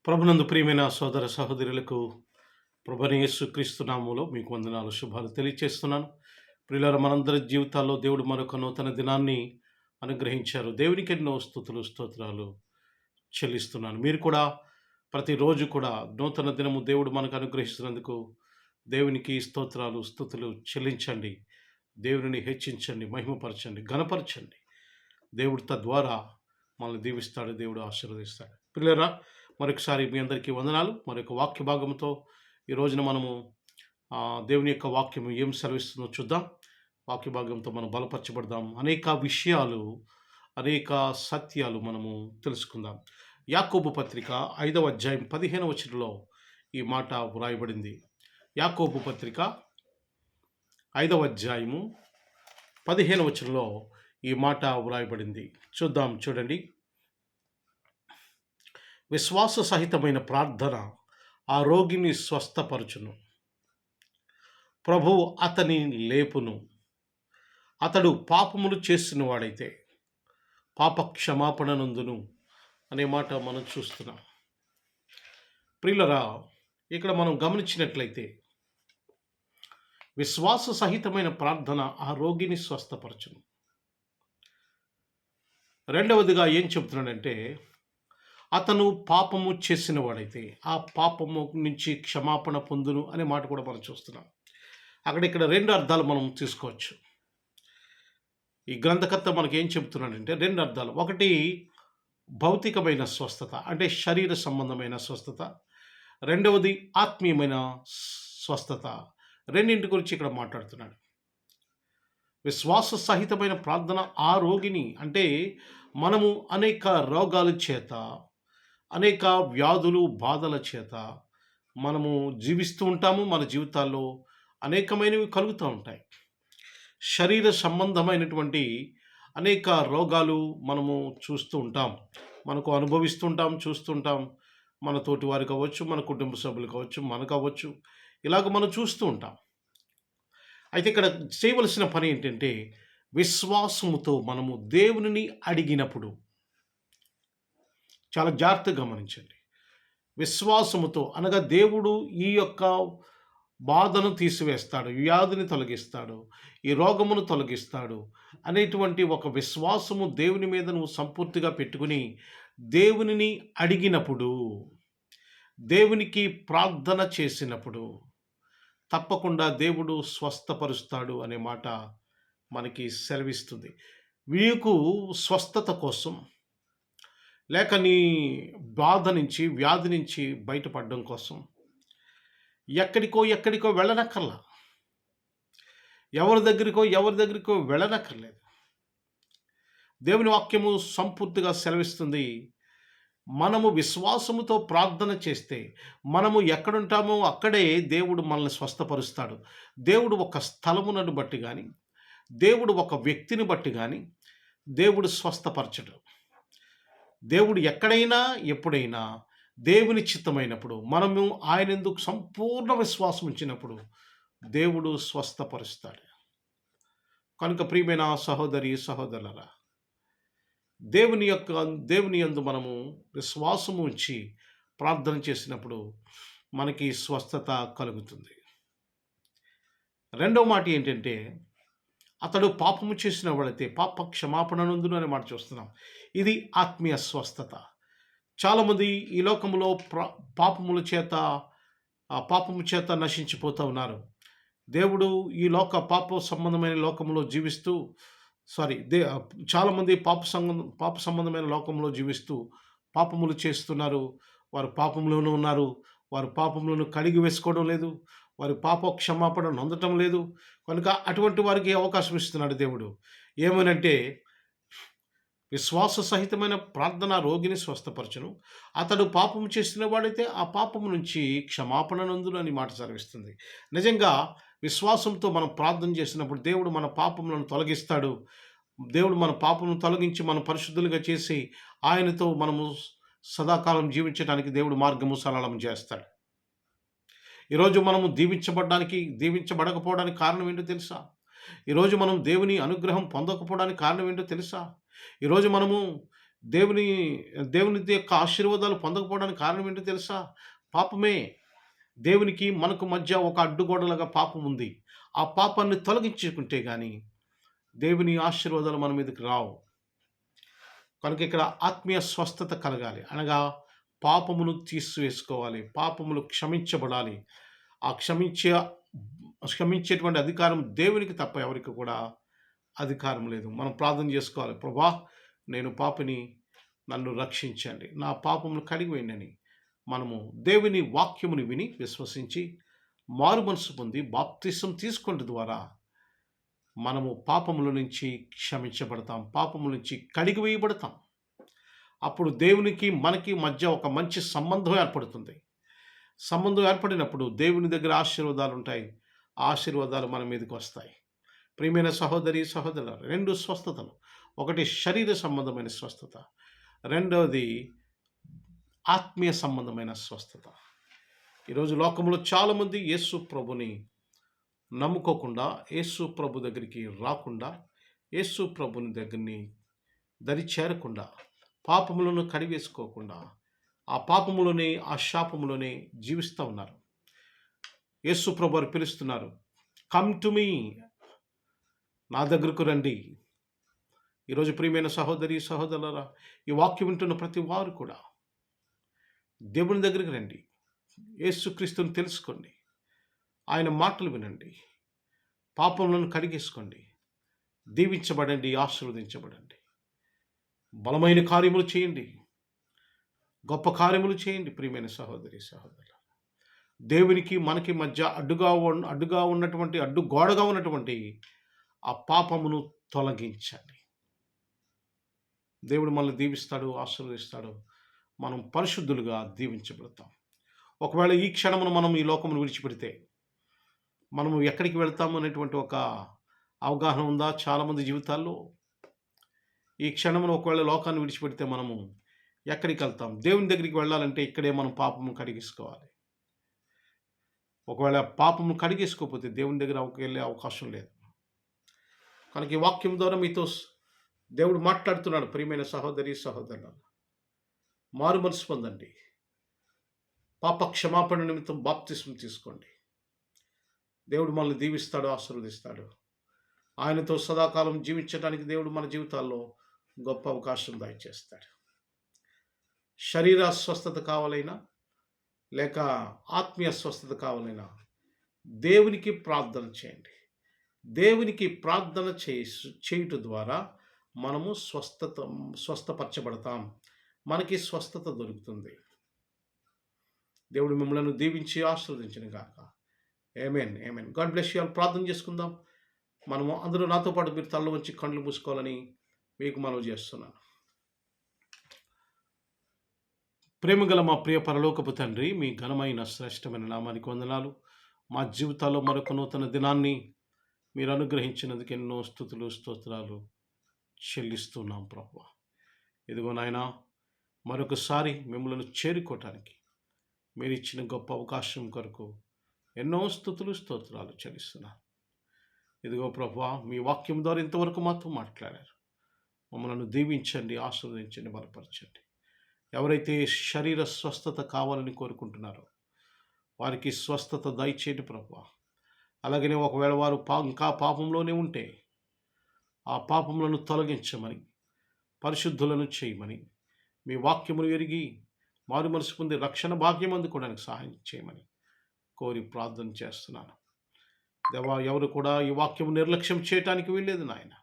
ప్రభునందు ప్రియమైన సోదర సహోదరులకు ప్రభువైన యేసుక్రీస్తు నామములో మీకు వందనాలు శుభాలు తెలియచేస్తున్నాను. ప్రియులారా, మనందరి జీవితాల్లో దేవుడు మరొక నూతన దినాన్ని అనుగ్రహించారు. దేవునికి ఎన్నో స్తుతులు స్తోత్రాలు చెల్లిస్తున్నాను. మీరు కూడా ప్రతిరోజు కూడా నూతన దినము దేవుడు మనకు అనుగ్రహిస్తున్నందుకు దేవునికి స్తోత్రాలు స్తుతులు చెల్లించండి. దేవునిని హెచ్చించండి, మహిమపరచండి, ఘనపరచండి. దేవుడు తద్వారా మనల్ని దీవిస్తాడు, దేవుడు ఆశీర్వదిస్తాడు. ప్రియులారా, మరొకసారి మీ అందరికీ వందనాలు. మరొక వాక్య భాగంతో ఈ రోజున మనము దేవుని యొక్క వాక్యం ఏం సెలవిస్తుందో చూద్దాం. వాక్య భాగంతో మనం బలపరచబడదాం. అనేక విషయాలు, అనేక సత్యాలు మనము తెలుసుకుందాం. యాకోబు పత్రిక 5వ అధ్యాయం 15వ వచనంలో ఈ మాట వ్రాయబడింది. యాకోబు పత్రిక 5వ అధ్యాయము 15వ వచనంలో ఈ మాట వ్రాయబడింది. చూద్దాం, చూడండి. విశ్వాస సహితమైన ప్రార్థన ఆ రోగిని స్వస్థపరచును, ప్రభువు అతని లేపును. అతడు పాపములు చేసిన వాడైతే పాప క్షమాపణ నందును అనే మాట మనం చూస్తున్నాం. ప్రియులరా, ఇక్కడ మనం గమనించినట్లయితే విశ్వాస సహితమైన ప్రార్థన ఆ రోగిని స్వస్థపరచును. రెండవదిగా ఏం చెప్తున్నాడంటే, అతను పాపము చేసిన వాడైతే ఆ పాపము నుంచి క్షమాపణ పొందును అనే మాట కూడా మనం చూస్తున్నాం. ఇక్కడ రెండు అర్థాలు మనం తీసుకోవచ్చు. ఈ గ్రంథకర్త మనకి ఏం చెప్తున్నాడంటే రెండు అర్థాలు. ఒకటి భౌతికమైన స్వస్థత, అంటే శరీర సంబంధమైన స్వస్థత. రెండవది ఆత్మీయమైన స్వస్థత. రెండింటి గురించి ఇక్కడ మాట్లాడుతున్నాడు. విశ్వాస సహితమైన ప్రార్థన ఆ రోగిని, అంటే మనము అనేక రోగాల చేత, అనేక వ్యాధులు బాధల చేత మనము జీవిస్తూ ఉంటాము. మన జీవితాల్లో అనేకమైనవి కలుగుతూ ఉంటాయి. శరీర సంబంధమైనటువంటి అనేక రోగాలు మనము చూస్తూ ఉంటాం, మనకు అనుభవిస్తుంటాం, చూస్తుంటాం. మన తోటి వారు కావచ్చు, మన కుటుంబ సభ్యులు కావచ్చు, మనకు అవ్వచ్చు, ఇలాగ మనం చూస్తూ ఉంటాం. అయితే ఇక్కడ చేయవలసిన పని ఏంటంటే, విశ్వాసముతో మనము దేవునిని అడిగినప్పుడు, చాలా జాగ్రత్తగా గమనించండి. విశ్వాసముతో అనగా దేవుడు ఈ యొక్క బాధను తీసివేస్తాడు, వ్యాధిని తొలగిస్తాడు, ఈ రోగమును తొలగిస్తాడు అనేటువంటి ఒక విశ్వాసము దేవుని మీద నువ్వు సంపూర్తిగా పెట్టుకుని దేవునిని అడిగినప్పుడు, దేవునికి ప్రార్థన చేసినప్పుడు తప్పకుండా దేవుడు స్వస్థపరుస్తాడు అనే మాట మనకి సెలవిస్తుంది. మీకు స్వస్థత కోసం, లేక నీ బాధ నుంచి, వ్యాధి నుంచి బయటపడడం కోసం ఎక్కడికో వెళ్ళనక్కర్లా. ఎవరి దగ్గరికో వెళ్ళనక్కర్లేదు. దేవుని వాక్యము సంపూర్తిగా సెలవిస్తుంది. మనము విశ్వాసముతో ప్రార్థన చేస్తే, మనము ఎక్కడుంటామో అక్కడే దేవుడు మనల్ని స్వస్థపరుస్తాడు. దేవుడు ఒక స్థలమునను బట్టి కానీ, దేవుడు ఒక వ్యక్తిని బట్టి కానీ దేవుడు స్వస్థపరచడు. దేవుడు ఎక్కడైనా ఎప్పుడైనా దేవుని చిత్తమైనప్పుడు, మనము ఆయన యందు సంపూర్ణ విశ్వాసం ఉంచినప్పుడు దేవుడు స్వస్థపరుస్తాడు. కనుక ప్రియమైన సహోదరి సహోదరులారా, దేవుని యందు మనము విశ్వాసము ఉంచి ప్రార్థన చేసినప్పుడు మనకి స్వస్థత కలుగుతుంది. రెండవ మాట ఏంటంటే, అతడు పాపము చేసిన వాడైతే పాప క్షమాపణ నందును అనే మాట చూస్తున్నాం. ఇది ఆత్మీయ స్వస్థత. చాలామంది ఈ లోకములో పాపము చేత నశించిపోతూ ఉన్నారు. దేవుడు ఈ పాప సంబంధమైన లోకంలో జీవిస్తూ చాలామంది పాప సంబంధమైన లోకంలో జీవిస్తూ పాపములు చేస్తున్నారు. వారు పాపంలోనూ ఉన్నారు. వారు పాపములను కడిగి వేసుకోవడం లేదు. వారి పాప క్షమాపణ నొందటం లేదు. కనుక అటువంటి వారికి అవకాశం ఇస్తున్నాడు దేవుడు. ఏమనంటే, విశ్వాస సహితమైన ప్రార్థన రోగిని స్వస్థపరచును. అతడు పాపము చేసిన వాడైతే ఆ పాపము నుంచి క్షమాపణ నందును అని మాట సెలవిస్తుంది. నిజంగా విశ్వాసంతో మనం ప్రార్థన చేసినప్పుడు దేవుడు మన పాపములను తొలగిస్తాడు. దేవుడు మన పాపములను తొలగించి మన పరిశుద్ధులుగా చేసి ఆయనతో మనము సదాకాలం జీవించడానికి దేవుడు మార్గము సరళం చేస్తాడు. ఈరోజు మనము దీవించబడకపోవడానికి కారణం ఏంటో తెలుసా? ఈరోజు మనం దేవుని అనుగ్రహం పొందకపోవడానికి కారణం ఏంటో తెలుసా? ఈరోజు మనము దేవుని దేవుని యొక్క ఆశీర్వాదాలు పొందకపోవడానికి కారణం ఏంటో తెలుసా? పాపమే. దేవునికి మనకు మధ్య ఒక అడ్డుగోడలాగా పాపం ఉంది. ఆ పాపాన్ని తొలగించుకుంటే గాని దేవుని ఆశీర్వాదాలు మన మీదకి రావు. కనుక ఇక్కడ ఆత్మీయ స్వస్థత కలగాలి. అనగా పాపమును తీసివేసుకోవాలి. పాపములు క్షమించబడాలి. ఆ క్షమించేటువంటి అధికారం దేవునికి తప్ప ఎవరికి కూడా అధికారం లేదు. మనం ప్రార్థన చేసుకోవాలి. ప్రభా, నేను పాపిని, నన్ను రక్షించండి. నా పాపములు కడిగివేయండి. మనము దేవుని వాక్యముని విని విశ్వసించి మారు మనసు పొంది బాప్తిసం తీసుకున్న ద్వారా మనము పాపముల నుంచి క్షమించబడతాం. పాపముల నుంచి కడిగివేయబడతాం. అప్పుడు దేవునికి మనకి మధ్య ఒక మంచి సంబంధం ఏర్పడుతుంది. సంబంధం ఏర్పడినప్పుడు దేవుని దగ్గర ఆశీర్వాదాలు ఉంటాయి. ఆ ఆశీర్వాదాలు మన మీదకి వస్తాయి. ప్రియమైన సహోదరి సహోదరులు, 2 స్వస్థతలు. ఒకటి శరీర సంబంధమైన స్వస్థత, రెండవది ఆత్మీయ సంబంధమైన స్వస్థత. ఈరోజు లోకంలో చాలామంది యేసు ప్రభుని నమ్ముకోకుండా, యేసు ప్రభు దగ్గరికి రాకుండా, యేసు ప్రభుని దగ్గరని దరి చేరకుండా, పాపములను కడివేసుకోకుండా, ఆ పాపములోనే, ఆ శాపములోనే జీవిస్తూ ఉన్నారు. యేసు ప్రభు వారు పిలుస్తున్నారు, కమ్ టు మీ, నా దగ్గరకు రండి. ఈరోజు ప్రియమైన సహోదరి సహోదరులారా, ఈ వాక్యం వింటున్న ప్రతి వారు కూడా దేవుని దగ్గరికి రండి. యేసుక్రీస్తుని తెలుసుకోండి. ఆయన మాటలు వినండి. పాపములను కడిగేసుకోండి. దీవించబడండి, ఆశీర్వదించబడండి. బలమైన కార్యములు చేయండి. గొప్ప కార్యములు చేయండి. ప్రియమైన సహోదరి సహోదరులు, దేవునికి మనకి మధ్య అడ్డుగా ఉన్నటువంటి అడ్డుగోడగా ఉన్నటువంటి ఆ పాపమును తొలగించండి. దేవుడు మనల్ని దీవిస్తాడు, ఆశీర్వదిస్తాడు. మనం పరిశుద్ధులుగా దీవించబడతాం. ఒకవేళ ఈ క్షణమును మనం ఈ లోకమును విడిచిపెడితే మనము ఎక్కడికి వెళ్తాము అనేటువంటి ఒక అవగాహన ఉందా చాలామంది జీవితాల్లో? ఈ క్షణమును ఒకవేళ లోకాన్ని విడిచిపెడితే మనము ఎక్కడికి వెళ్తాం? దేవుని దగ్గరికి వెళ్ళాలంటే ఇక్కడే మనం పాపము కడిగేసుకోవాలి. ఒకవేళ పాపము కడిగేసుకోకపోతే దేవుని దగ్గర వెళ్ళే అవకాశం లేదు. కనుక ఈ వాక్యం ద్వారా మీతో దేవుడు మాట్లాడుతున్నాడు. ప్రియమైన సహోదరి సహోదరులు, మారు మనసు పొందండి. పాప క్షమాపణ నిమిత్తం బాప్తిస్మం తీసుకోండి. దేవుడు మనల్ని దీవిస్తాడు, ఆశీర్వదిస్తాడు. ఆయనతో సదాకాలం జీవించడానికి దేవుడు మన జీవితాల్లో గొప్ప అవకాశం దయచేస్తాడు. శరీర స్వస్థత కావాలైనా లేక ఆత్మీయ స్వస్థత కావాలైనా దేవునికి ప్రార్థన చేయండి. దేవునికి ప్రార్థన చేయుట ద్వారా మనము స్వస్థపరచబడతాం. మనకి స్వస్థత దొరుకుతుంది. దేవుడు మిమ్మల్ని దీవించి ఆశీర్వదించును గాక. ఆమేన్, ఆమేన్. God bless you all. ప్రార్థన చేసుకుందాం. మనము అందరూ నాతో పాటు మీరు తల్ల వంచి కళ్ళు మూసుకోవాలని మీకు మనవి చేస్తున్నాను. ప్రేమగల మా ప్రియ పరలోకపు తండ్రి, మీ ఘనమైన శ్రేష్టమైన నామానికి వందనాలు. మా జీవితాల్లో మరొక నూతన దినాన్ని మీరు అనుగ్రహించినందుకు ఎన్నో స్తుతులు స్తోత్రాలు చెల్లిస్తున్నాం ప్రభువా. ఇదిగో నాయనా, మరొకసారి మిమ్మల్ని చేరుకోవటానికి మీరు ఇచ్చిన గొప్ప అవకాశం కొరకు ఎన్నో స్తుతులు స్తోత్రాలు చెల్లిస్తున్నాను. ఇదిగో ప్రభువా, మీ వాక్యం ద్వారా ఇంతవరకు మాతో మాట్లాడారు. మమ్మల్ని దీవించండి, ఆశీర్వదించండి, బలపరచండి. ఎవరైతే శరీర స్వస్థత కావాలని కోరుకుంటున్నారో వారికి స్వస్థత దయచేయండి ప్రభువా. అలాగనే ఒకవేళ వారు ఇంకా పాపంలోనే ఉంటే ఆ పాపములను తొలగించమని, పరిశుద్ధులను చేయమని, మీ వాక్యమును ఎరిగి మారు మనసు పొంది రక్షణ భాగ్యం అందుకోవడానికి సహాయం చేయమని కోరి ప్రార్థన చేస్తున్నాను. దేవా, ఎవరు కూడా ఈ వాక్యము నిర్లక్ష్యం చేయటానికి వీల్లేదు నాయన.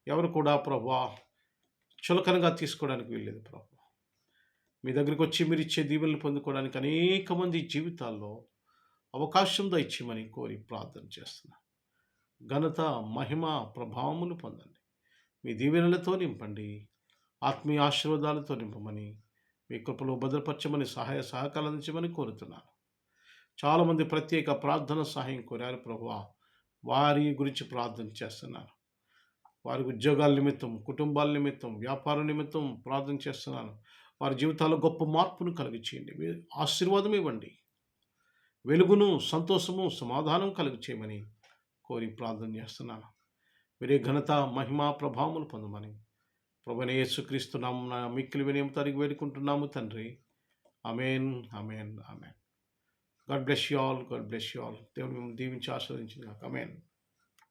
ఎవరు కూడా ప్రభువా చులకనగా తీసుకోవడానికి వీల్లేదు ప్రభువా. మీ దగ్గరికి వచ్చి మీరు ఇచ్చే దీవెనలు పొందుకోవడానికి అనేక మంది జీవితాల్లో అవకాశం దయచేయమని కోరి ప్రార్థన చేస్తున్నాను. ఘనత, మహిమ, ప్రభావములు పొందండి. మీ దీవెనలతో నింపండి. ఆత్మీయ ఆశీర్వాదాలతో నింపమని, మీ కృపలో భద్రపరచమని, సహాయ సహకారాలు అందించమని కోరుతున్నాను. చాలామంది ప్రత్యేక ప్రార్థన సహాయం కోరారు ప్రభువా. వారి గురించి ప్రార్థన చేస్తున్నాను. వారి ఉద్యోగాల నిమిత్తం, కుటుంబాల నిమిత్తం, వ్యాపార నిమిత్తం ప్రార్థన చేస్తున్నాను. వారి జీవితాల్లో గొప్ప మార్పును కలిగించేయండి. ఆశీర్వాదం ఇవ్వండి. వెలుగును, సంతోషము, సమాధానం చేయమని కోరి ప్రార్థన చేస్తున్నాను. మీరే ఘనత, మహిమ, ప్రభావములు పొందమని ప్రభువైన యేసుక్రీస్తు నామమున మిక్కిలి వినయముతో అడిగి వేడుకుంటున్నాము తండ్రి. ఆమేన్, ఆమేన్, ఆమేన్. God bless you all, God bless you all. దేవుడు మిమ్మల్ని దీవించి ఆశీర్వదించును గాక. ఆమేన్.